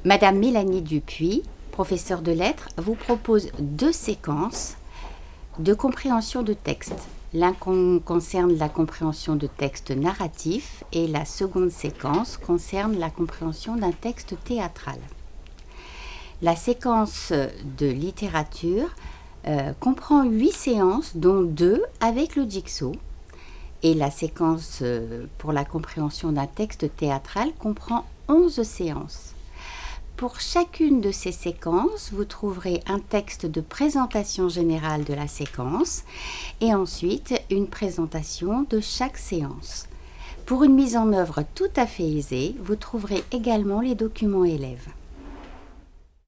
Madame Mélanie Dupuis, professeure de lettres, vous propose 2 séquences de compréhension de texte. L'un concerne la compréhension de texte narratif et la seconde séquence concerne la compréhension d'un texte théâtral. La séquence de littérature comprend 8 séances, dont 2 avec le Jigsaw. Et la séquence pour la compréhension d'un texte théâtral comprend 11 séances. Pour chacune de ces séquences, vous trouverez un texte de présentation générale de la séquence et ensuite une présentation de chaque séance. Pour une mise en œuvre tout à fait aisée, vous trouverez également les documents élèves.